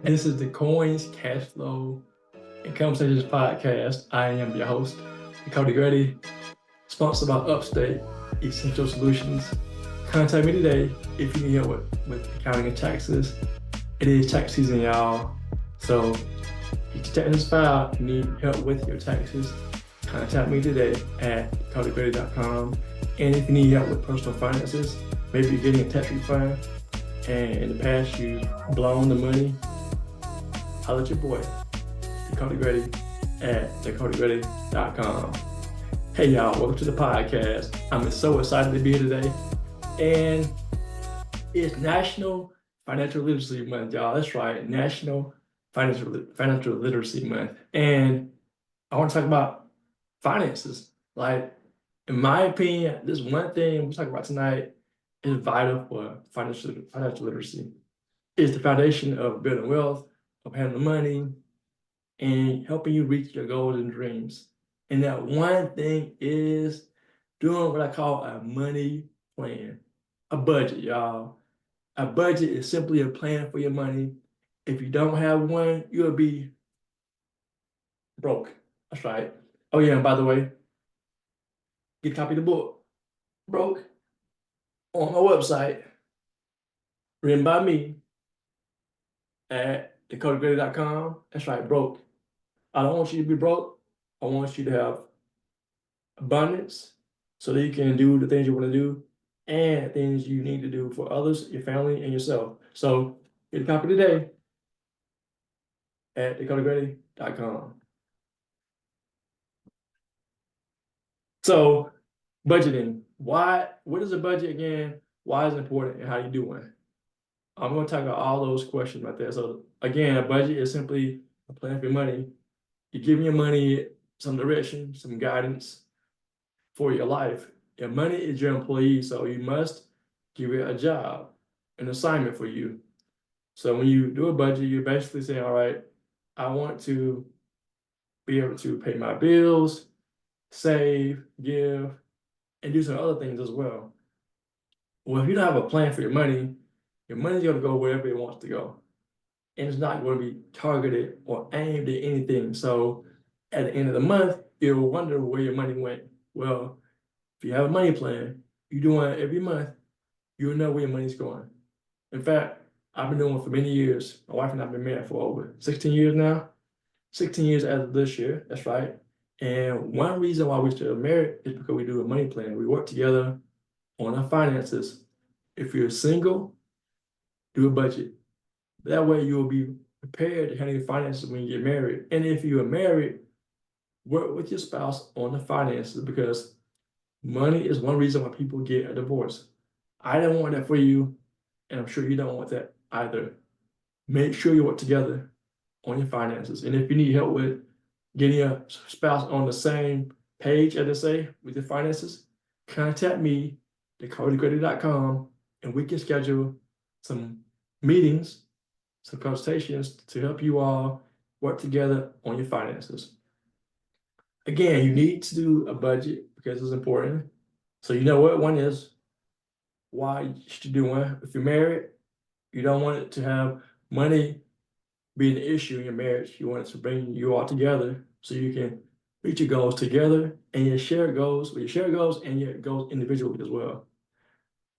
And this is the Coins, Cashflow, and Conversations podcast. I am your host, Dakota Grady, sponsored by Upstate Essential Solutions. Contact me today if you need help with accounting and taxes. It is tax season, y'all. So if you're checking this file, you need help with your taxes, contact me today at dakotagrady.com. And if you need help with personal finances, maybe you're getting a tax refund and in the past you've blown the money, holla at your boy, Dakota Grady at dakotagrady.com. Hey y'all, welcome to the podcast. I'm so excited to be here today. And it's National Financial Literacy Month, y'all. That's right, National Financial Literacy Month. And I want to talk about finances. Like, in my opinion, this one thing we're talking about tonight is vital for financial literacy. It's the foundation of building wealth, of handling money, and helping you reach your goals and dreams. And that one thing is doing what I call a money plan, a budget, y'all. A budget is simply a plan for your money. If you don't have one, you'll be broke. That's right. Oh yeah, and by the way, get a copy of the book, Broke, on my website, written by me at dakotagrady.com. That's right, Broke. I don't want you to be broke. I want you to have abundance so that you can do the things you want to do and things you need to do for others, your family, and yourself. So get a copy today at dakotagrady.com. So budgeting. What is a budget again? Why is it important and how you do one? I'm going to talk about all those questions right there. So again, a budget is simply a plan for your money. You're giving your money some direction, some guidance for your life. Your money is your employee, so you must give it a job, an assignment for you. So when you do a budget, you're basically saying, all right, I want to be able to pay my bills, save, give, and do some other things as well. Well, if you don't have a plan for your money's going to go wherever it wants to go. And it's not going to be targeted or aimed at anything. So at the end of the month, you'll wonder where your money went. Well, if you have a money plan, you do it every month, you'll know where your money's going. In fact, I've been doing it for many years. My wife and I have been married for over 16 years now. 16 years as of this year, that's right. And one reason why we're still married is because we do a money plan. We work together on our finances. If you're single, do a budget. That way you'll be prepared to handle your finances when you get married. And if you are married, work with your spouse on the finances because money is one reason why people get a divorce. I don't want that for you, and I'm sure you don't want that either. Make sure you work together on your finances. And if you need help with getting your spouse on the same page, as they say, with your finances, contact me, dakotagrady.com, and we can schedule some meetings, some consultations to help you all work together on your finances. Again, you need to do a budget because it's important. So you know what one is, why you should do one. If you're married, you don't want it to have money be an issue in your marriage. You want it to bring you all together so you can reach your goals together and your shared goals, and your goals individually as well.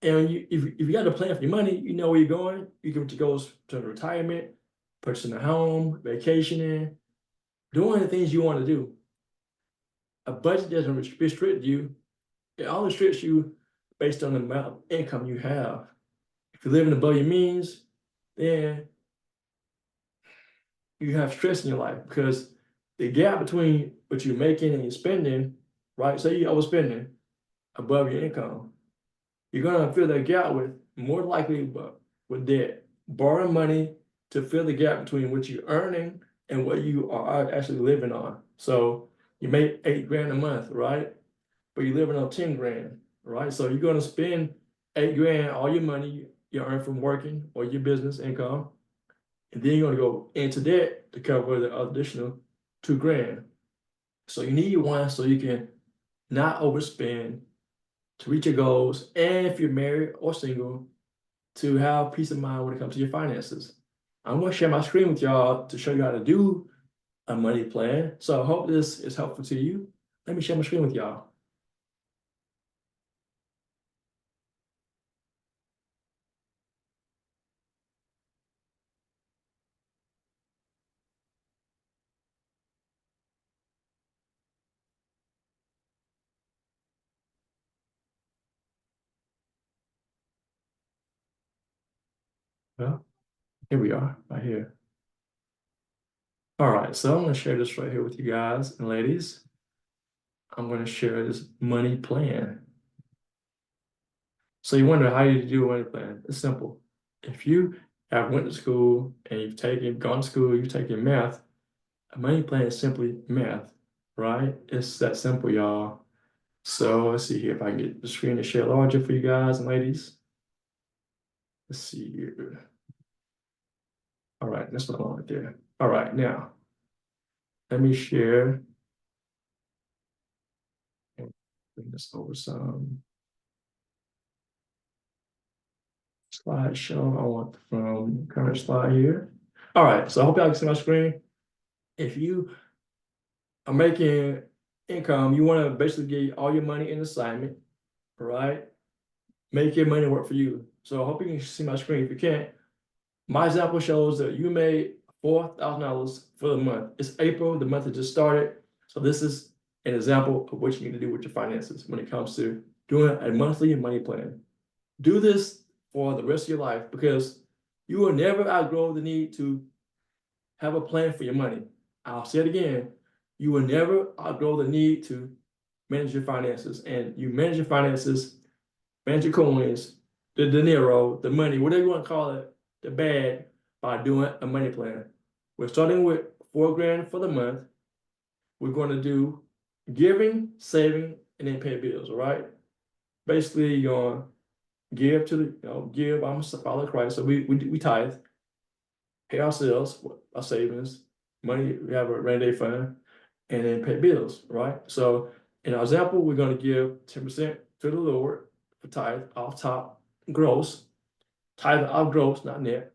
And if you got a plan for your money, you know where you're going. You can reach your goals to retirement, purchasing a home, vacationing, doing the things you want to do. A budget doesn't restrict you. It only restricts you based on the amount of income you have. If you're living above your means, then you have stress in your life because the gap between what you're making and you're spending, right? Say you're overspending above your income, you're gonna fill that gap with more likely with debt, borrowing money to fill the gap between what you're earning and what you are actually living on. So you make 8 grand a month, right? But you're living on 10 grand, right? So you're gonna spend 8 grand, all your money you earn from working or your business income, and then you're gonna go into debt to cover the additional 2 grand. So you need one so you can not overspend to reach your goals, and if you're married or single, to have peace of mind when it comes to your finances. I'm going to share my screen with y'all to show you how to do a money plan. So I hope this is helpful to you. Let me share my screen with y'all. Well, here we are, right here. All right, so I'm going to share this right here with you guys and ladies. I'm going to share this money plan. So you wonder how you do a money plan. It's simple. If you have went to school and gone to school, you've taken math, a money plan is simply math, right? It's that simple, y'all. So let's see here if I can get the screen to share larger for you guys and ladies. Let's see here. All right, that's what I want right there. All right, now let me share and bring this over some slideshow. I want from current slide here. All right, so I hope y'all can see my screen. If you are making income, you want to basically get all your money in assignment, right? Make your money work for you. So I hope you can see my screen. If you can't, my example shows that you made $4,000 for the month. It's April, the month that just started. So this is an example of what you need to do with your finances when it comes to doing a monthly money plan. Do this for the rest of your life because you will never outgrow the need to have a plan for your money. I'll say it again. You will never outgrow the need to manage your finances. And you manage your finances, manage your coins, the dinero, the money, whatever you want to call it, the bag, by doing a money plan. We're starting with $4 grand for the month. We're going to do giving, saving, and then pay bills, all right? Basically, you're going to give to give, I'm a follower of Christ. So we tithe, pay ourselves, our savings, money, we have a rainy day fund, and then pay bills, right? So in our example, we're going to give 10% to the Lord for tithe off top, gross, tithe off gross, not net.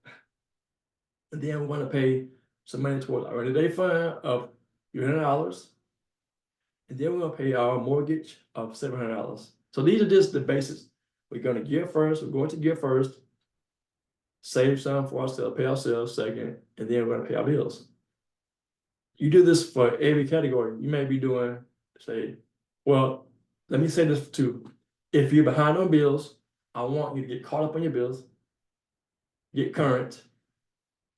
And then we want to pay some money towards our rainy day fund of $300. And then we're going to pay our mortgage of $700. So these are just the basics. We're going to give first, we're going to give first, save some for ourselves, pay ourselves second, and then we're going to pay our bills. You do this for every category. You may be doing, say, well, let me say this too. If you're behind on bills, I want you to get caught up on your bills, get current,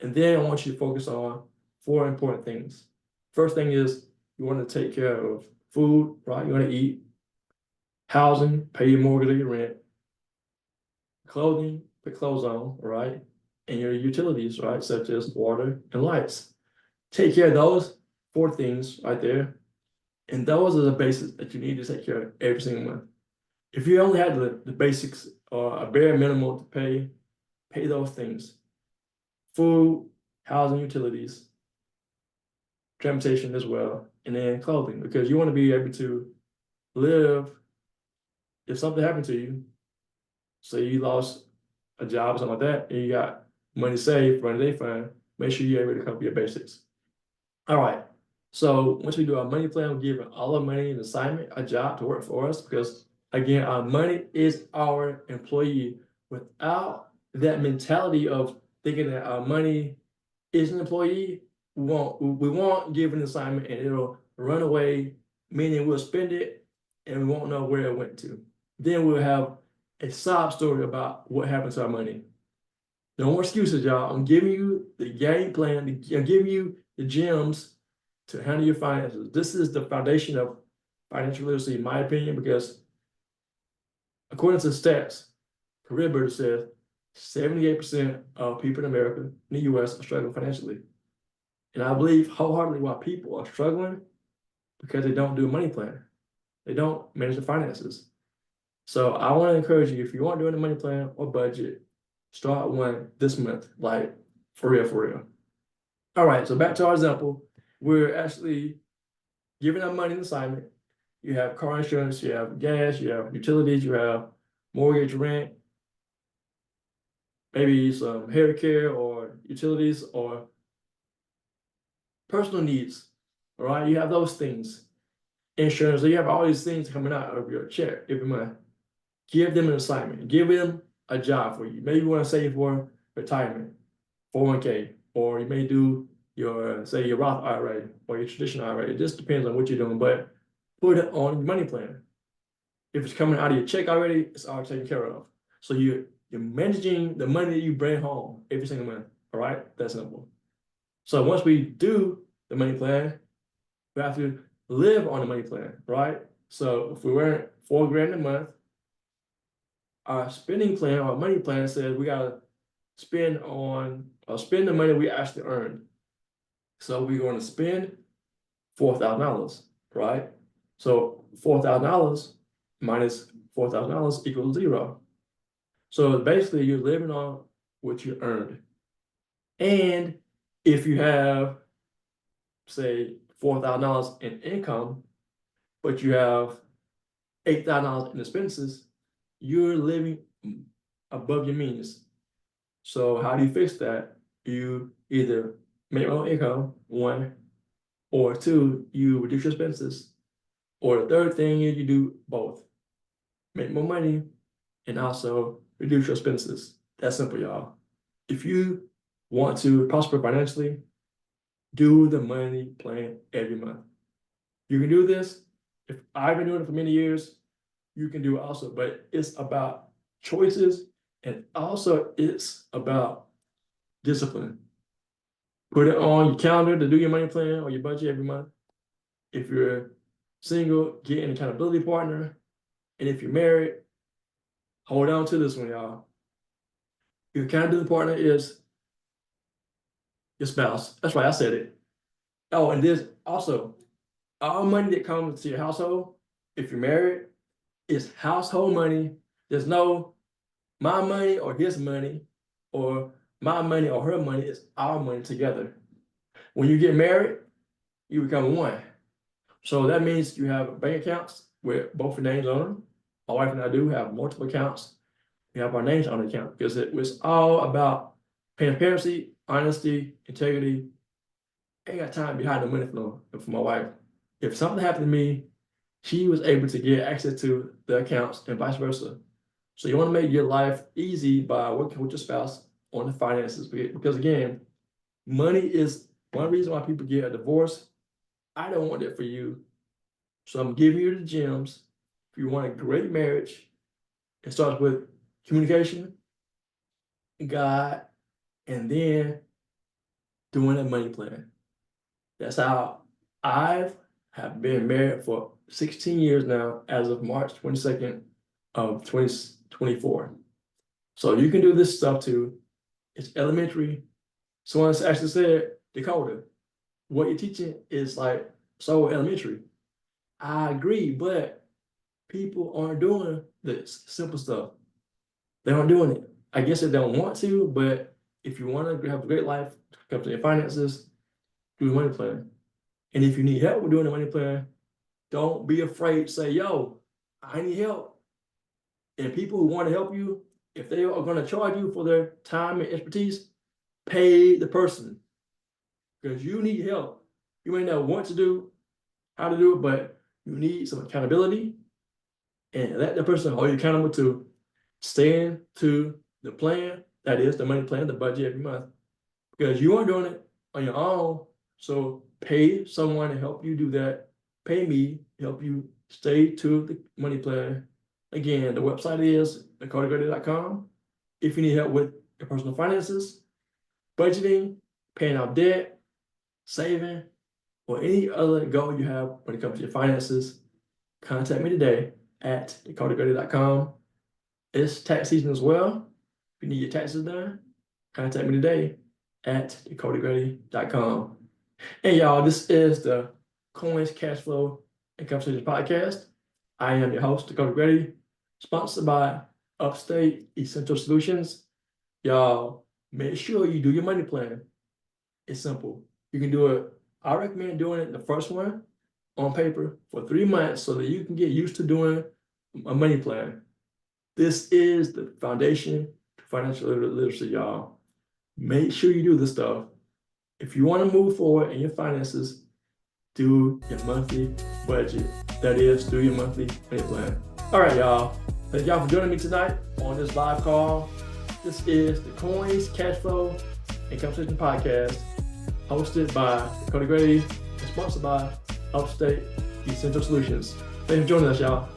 and then I want you to focus on 4 important things. First thing is you want to take care of food, right? You want to eat, housing, pay your mortgage or your rent, clothing, put clothes on, right? And your utilities, right? Such as water and lights. Take care of those 4 things right there. And those are the basics that you need to take care of every single month. If you only had the basics or a bare minimum to pay those things. Food, housing, utilities, transportation as well, and then clothing, because you want to be able to live if something happened to you. Say you lost a job or something like that, and you got money saved for a day fund, make sure you're able to cover your basics. All right. So once we do our money plan, we're giving all our money an assignment, a job to work for us, because again, our money is our employee. Without that mentality of thinking that our money is an employee, we won't give an assignment and it'll run away, meaning we'll spend it and we won't know where it went to. Then we'll have a sob story about what happened to our money. No more excuses, y'all. I'm giving you the game plan. I'm giving you the gems to handle your finances. This is the foundation of financial literacy, in my opinion, because according to stats, Career Builder says 78% of people in America, in the US, are struggling financially. And I believe wholeheartedly why people are struggling because they don't do a money plan. They don't manage their finances. So I want to encourage you, if you aren't doing a money plan or budget, start one this month, like for real, for real. All right, so back to our example. We're actually giving our money an assignment. You have car insurance, you have gas, you have utilities, you have mortgage, rent, maybe some hair care or utilities or personal needs. All right, you have those things. Insurance, so you have all these things coming out of your check every month. Give them an assignment. Give them a job for you. Maybe you want to save for retirement, 401k, or you may do your, say, your Roth IRA or your traditional IRA. It just depends on what you're doing, but put it on your money plan. If it's coming out of your check already, it's already taken care of. So you're managing the money that you bring home every single month. All right, that's simple. So once we do the money plan, we have to live on the money plan, right? So if we earn $4 grand a month, our spending plan, our money plan says we gotta spend the money we actually earned. So we're going to spend $4,000, right? So $4,000 minus $4,000 equals 0. So basically, you're living on what you earned. And if you have, say, $4,000 in income, but you have $8,000 in expenses, you're living above your means. So how do you fix that? You either make more income, one, or two, you reduce your expenses, or the third thing is you do both. Make more money and also reduce your expenses. That's simple, y'all. If you want to prosper financially, do the money plan every month. You can do this. If I've been doing it for many years, you can do it also, but it's about choices and also it's about discipline. Put it on your calendar to do your money plan or your budget every month. If you're single, get an accountability partner. And if you're married, hold on to this one, y'all. Your accountability partner is your spouse. That's right, I said it. Oh, and there's also all money that comes to your household, if you're married, is household money. There's no my money or his money or my money or her money. It's our money together. When you get married, you become one. So that means you have bank accounts with both your names on them. My wife and I do have multiple accounts. We have our names on the account because it was all about transparency, honesty, integrity. I ain't got time behind the money for my wife. If something happened to me, she was able to get access to the accounts and vice versa. So you want to make your life easy by working with your spouse on the finances because again, money is one reason why people get a divorce. I don't want that for you. So I'm giving you the gems. If you want a great marriage, it starts with communication, God, and then doing a money plan. That's how I have been married for 16 years now, as of March 22nd of 2024. So you can do this stuff too. It's elementary. Someone actually said, Dakota, what you're teaching is like so elementary. I agree, but people aren't doing this simple stuff. They aren't doing it. I guess they don't want to, but if you want to have a great life, come to your finances, do the money plan. And if you need help with doing the money plan, don't be afraid to say, yo, I need help. And people who want to help you, if they are going to charge you for their time and expertise, pay the person because you need help. You may not want to do how to do it, but you need some accountability and let the person hold you accountable to staying to the plan, that is the money plan, the budget every month, because you aren't doing it on your own. So pay someone to help you do that. Pay me to help you stay to the money plan. Again, the website is dakotagrady.com. If you need help with your personal finances, budgeting, paying off debt, saving, or any other goal you have when it comes to your finances, contact me today at dakotagrady.com. It's tax season as well. If you need your taxes done, contact me today at dakotagrady.com. And y'all, this is the Coins, Cashflow, and Conversations podcast. I am your host, Dakota Grady, sponsored by Upstate Essential Solutions. Y'all, make sure you do your money plan. It's simple. You can do it. I recommend doing it the first one on paper for 3 months so that you can get used to doing a money plan. This is the foundation financial literacy, y'all. Make sure you do this stuff. If you want to move forward in your finances, do your monthly budget. That is, do your monthly pay plan. All right, y'all. Thank y'all for joining me tonight on this live call. This is the Coins, Cashflow, and Conversation Podcast, hosted by Dakota Grady and sponsored by Upstate Essential Solutions. Thanks for joining us, y'all.